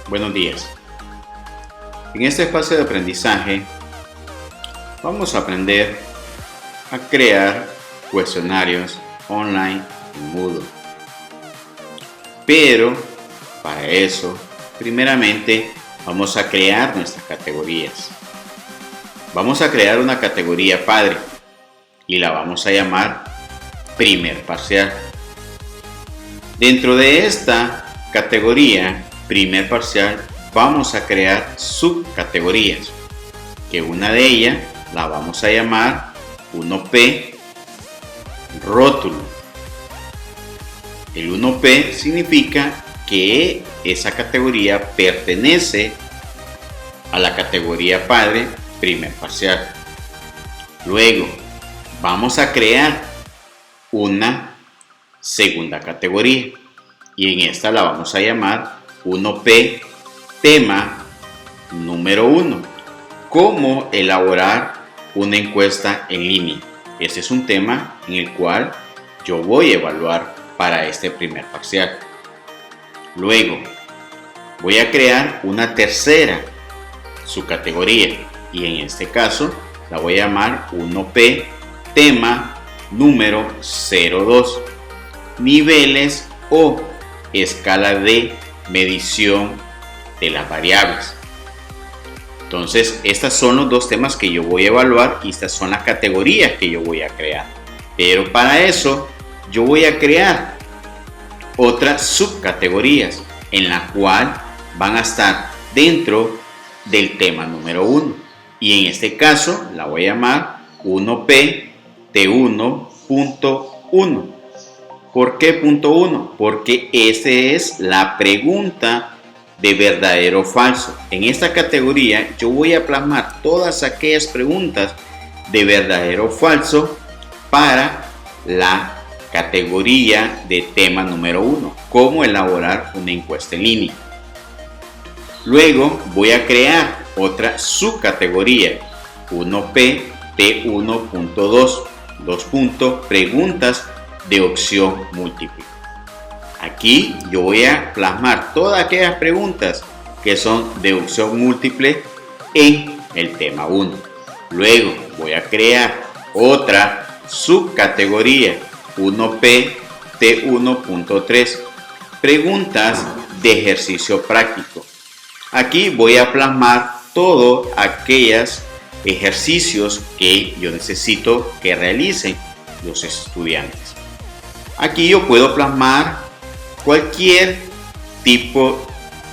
Buenos días. En este espacio de aprendizaje vamos a aprender a crear cuestionarios online en Moodle. Pero para eso, primeramente vamos a crear nuestras categorías. Vamos a crear una categoría padre y la vamos a llamar primer parcial. Dentro de esta categoría primer parcial vamos a crear subcategorías, que una de ellas la vamos a llamar 1P rótulo. El 1P significa que esa categoría pertenece a la categoría padre primer parcial. Luego vamos a crear una segunda categoría y en esta la vamos a llamar 1P tema número 1. ¿Cómo elaborar una encuesta en línea? Este es un tema en el cual yo voy a evaluar para este primer parcial. Luego voy a crear una tercera subcategoría y en este caso la voy a llamar 1P tema número 02. Niveles o escala de medición de las variables. Entonces, estos son los dos temas que yo voy a evaluar y estas son las categorías que yo voy a crear. Pero para eso, yo voy a crear otras subcategorías en la cual van a estar dentro del tema número 1. Y en este caso, la voy a llamar 1P T1.1. ¿Por qué punto 1? Porque esa es la pregunta de verdadero o falso. En esta categoría yo voy a plasmar todas aquellas preguntas de verdadero o falso para la categoría de tema número 1. Cómo elaborar una encuesta en línea. Luego voy a crear otra subcategoría 1P T1.2. 2 puntos, preguntas de opción múltiple. Aquí yo voy a plasmar todas aquellas preguntas que son de opción múltiple en el tema 1. Luego voy a crear otra subcategoría 1P T1.3. Preguntas de ejercicio práctico. Aquí voy a plasmar todos aquellos ejercicios que yo necesito que realicen los estudiantes. Aquí yo puedo plasmar cualquier tipo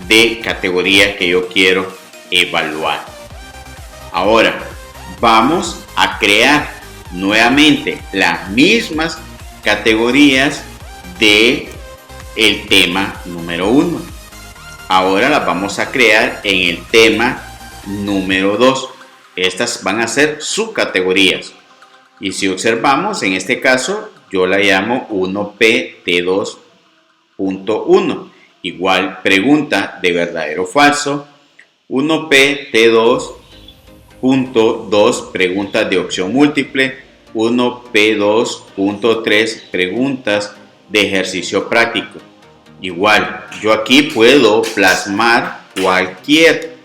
de categoría que yo quiero evaluar. Ahora vamos a crear nuevamente las mismas categorías de el tema número 1. Ahora las vamos a crear en el tema número 2. Estas van a ser subcategorías. Y si observamos, en este caso, yo la llamo 1P T2.1. Igual pregunta de verdadero o falso. 1P T2.2 preguntas de opción múltiple. 1P 2.3 preguntas de ejercicio práctico. Igual, yo aquí puedo plasmar cualquier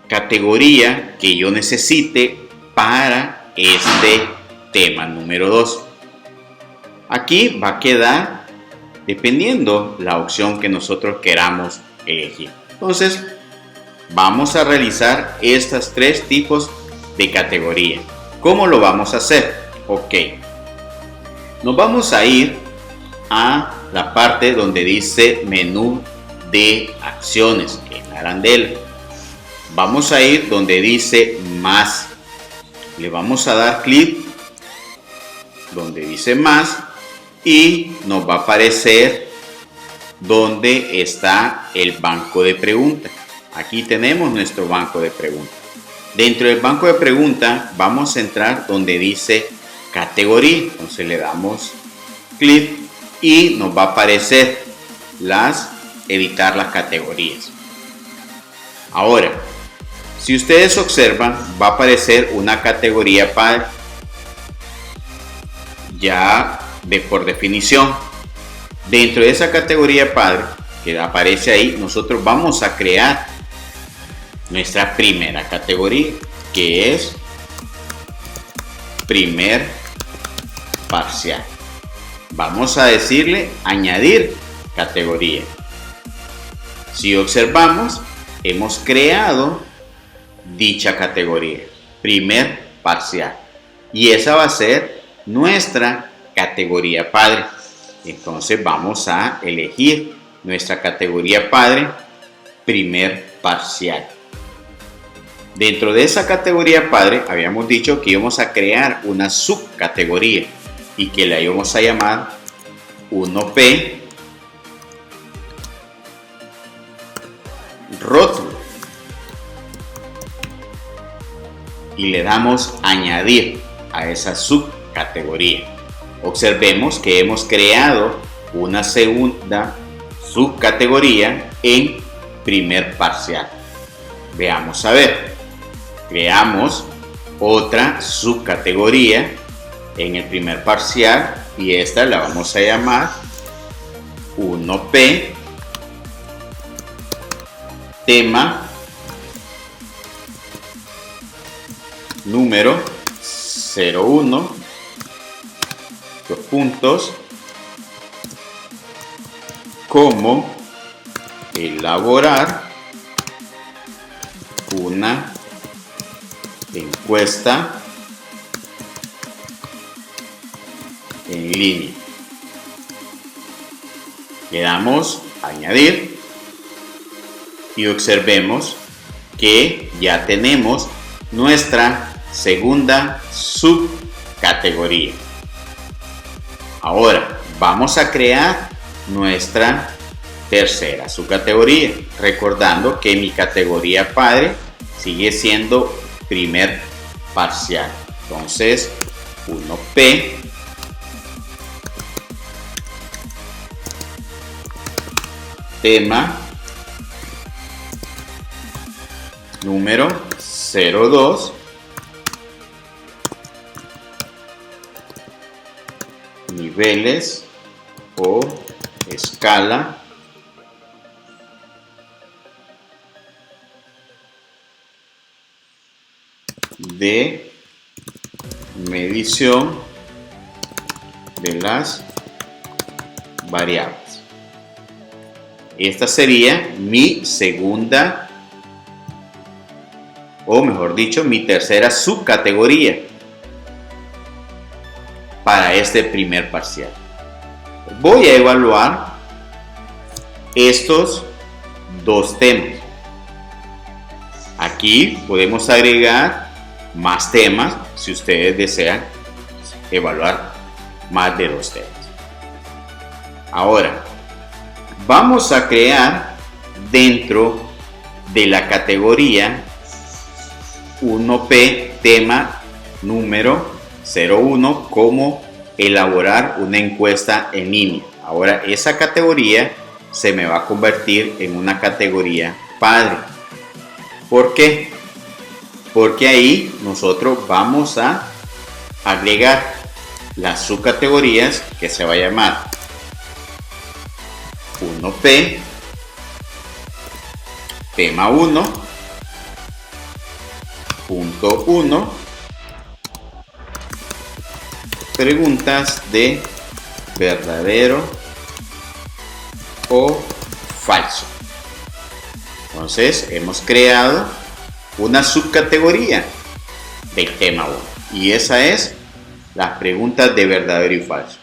categoría que yo necesite para este tema número 2. Aquí va a quedar dependiendo la opción que nosotros queramos elegir. Entonces vamos a realizar estos tres tipos de categoría. ¿Cómo lo vamos a hacer? Ok, nos vamos a ir a la parte donde dice menú de acciones, que es la arandela. Vamos a ir donde dice más. Le vamos a dar clic donde dice más y nos va a aparecer donde está el banco de preguntas. Aquí tenemos nuestro banco de preguntas. Dentro del banco de preguntas vamos a entrar donde dice categoría. Entonces le damos clic y nos va a aparecer editar las categorías. Ahora, si ustedes observan, va a aparecer una categoría padre ya por definición. Dentro de esa categoría padre que aparece ahí, nosotros vamos a crear nuestra primera categoría, que es primer parcial. Vamos a decirle añadir categoría. Si observamos, hemos creado dicha categoría, primer parcial, y esa va a ser nuestra categoría padre. Entonces vamos a elegir nuestra categoría padre, primer parcial. Dentro de esa categoría padre habíamos dicho que íbamos a crear una subcategoría y que la íbamos a llamar 1P rótulo, y le damos añadir a esa subcategoría. Observemos que hemos creado una segunda subcategoría en primer parcial. Veamos a ver. Creamos otra subcategoría en el primer parcial y esta la vamos a llamar 1P tema número 01, dos puntos, cómo elaborar una encuesta en línea. Le damos a añadir y observemos que ya tenemos nuestra segunda subcategoría. Ahora vamos a crear nuestra tercera subcategoría, recordando que mi categoría padre sigue siendo primer parcial. Entonces 1P tema número 02 niveles o escala de medición de las variables. Esta sería mi segunda, o mejor dicho, mi tercera subcategoría para este primer parcial. Voy a evaluar estos dos temas. Aquí podemos agregar más temas si ustedes desean evaluar más de dos temas. Ahora, vamos a crear dentro de la categoría 1P tema número 01 cómo elaborar una encuesta en línea. Ahora esa categoría se me va a convertir en una categoría padre. ¿Por qué? Porque ahí nosotros vamos a agregar las subcategorías que se va a llamar 1P tema 1 punto 1 preguntas de verdadero o falso. Entonces hemos creado una subcategoría del tema 1 y esa es las preguntas de verdadero y falso.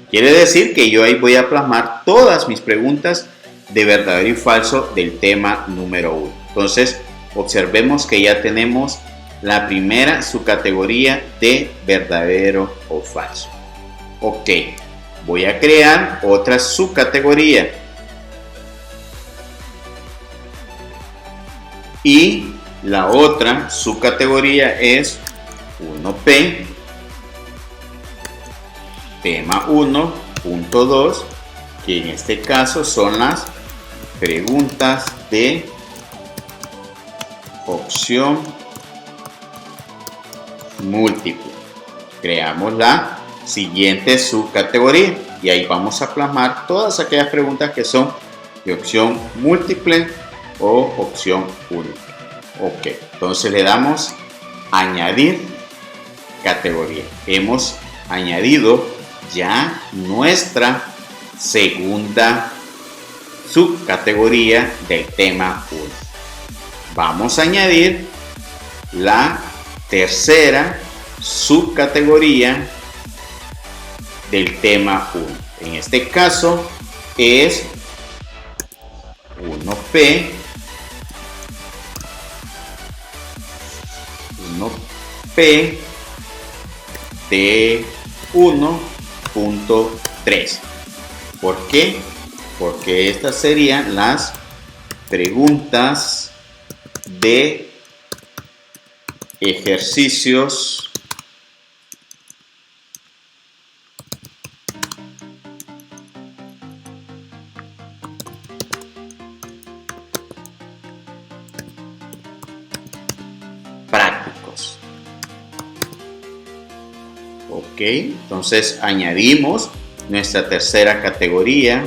Quiere decir que yo ahí voy a plasmar todas mis preguntas de verdadero y falso del tema número 1. Entonces observemos que ya tenemos la primera subcategoría de verdadero o falso. Ok, voy a crear otra subcategoría y la otra subcategoría es 1P tema 1.2, que en este caso son las preguntas de opción múltiple. Creamos la siguiente subcategoría y ahí vamos a plasmar todas aquellas preguntas que son de opción múltiple o opción única. Ok, entonces le damos añadir categoría. Hemos añadido ya nuestra segunda subcategoría del tema 1. Vamos a añadir la tercera subcategoría del tema 1. En este caso es 1P, 1P de 1.3. ¿Por qué? Porque estas serían las preguntas de ejercicios prácticos. Ok, entonces añadimos nuestra tercera categoría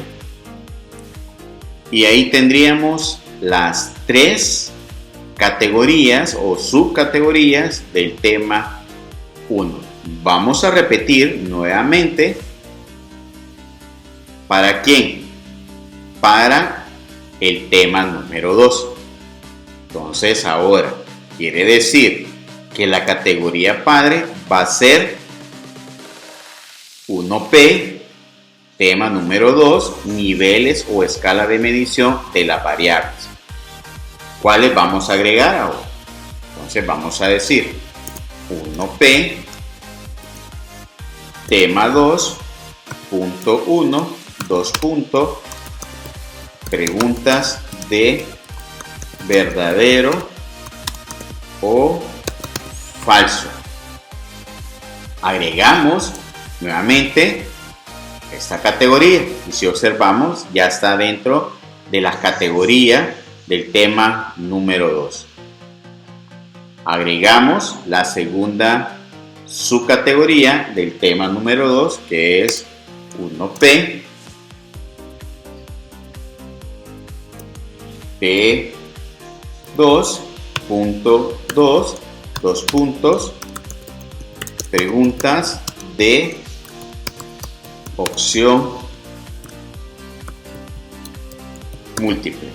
y ahí tendríamos las tres categorías o subcategorías del tema 1. Vamos a repetir nuevamente. ¿Para quién? Para el tema número 2. Entonces ahora quiere decir que la categoría padre va a ser 1P, tema número 2, niveles o escala de medición de las variables. ¿Cuáles vamos a agregar ahora? Entonces vamos a decir 1P, tema 2, punto 1, 2 puntos, preguntas de verdadero o falso. Agregamos nuevamente esta categoría y si observamos ya está dentro de la categoría del tema número 2. Agregamos la segunda subcategoría del tema número 2 que es 1P, P2, punto 2, 2 puntos, preguntas de opción múltiple.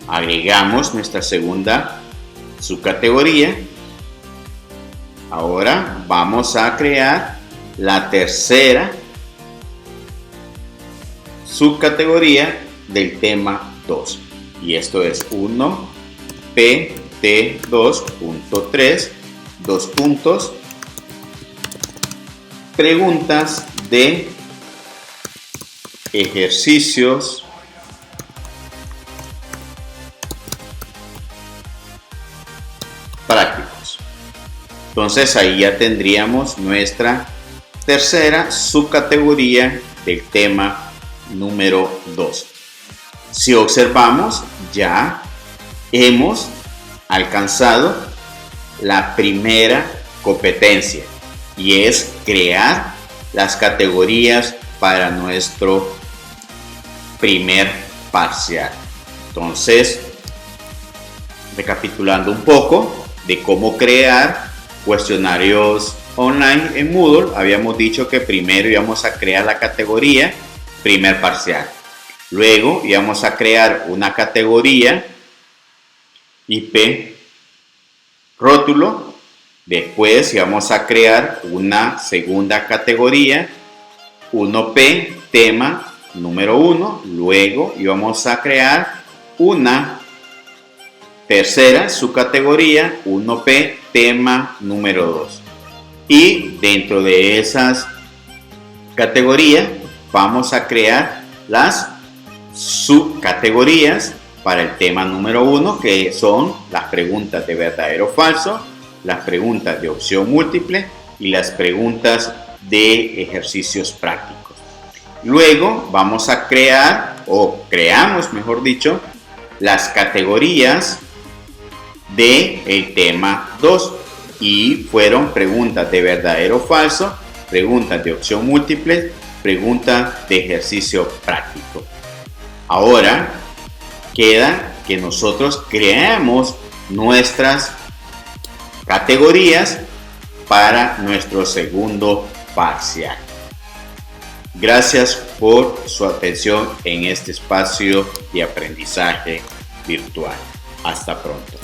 Agregamos nuestra segunda subcategoría. Ahora vamos a crear la tercera subcategoría del tema 2 y esto es 1PT2.3, 2 puntos, preguntas de ejercicios prácticos. Entonces ahí ya tendríamos nuestra tercera subcategoría del tema número 2. Si observamos, ya hemos alcanzado la primera competencia y es crear las categorías para nuestro primer parcial. Entonces, recapitulando un poco de cómo crear cuestionarios online en Moodle, habíamos dicho que primero íbamos a crear la categoría primer parcial. Luego íbamos a crear una categoría IP rótulo. Después íbamos a crear una segunda categoría 1P tema número 1. Luego íbamos a crear una tercera subcategoría 1P tema número 2. Y dentro de esas categorías vamos a crear las subcategorías para el tema número 1, que son las preguntas de verdadero o falso, las preguntas de opción múltiple y las preguntas de ejercicios prácticos. Luego vamos a crear, o creamos mejor dicho, las categorías del tema 2 y fueron preguntas de verdadero o falso, preguntas de opción múltiple, preguntas de ejercicio práctico. Ahora queda que nosotros creamos nuestras categorías para nuestro segundo parcial. Gracias por su atención en este espacio de aprendizaje virtual. Hasta pronto.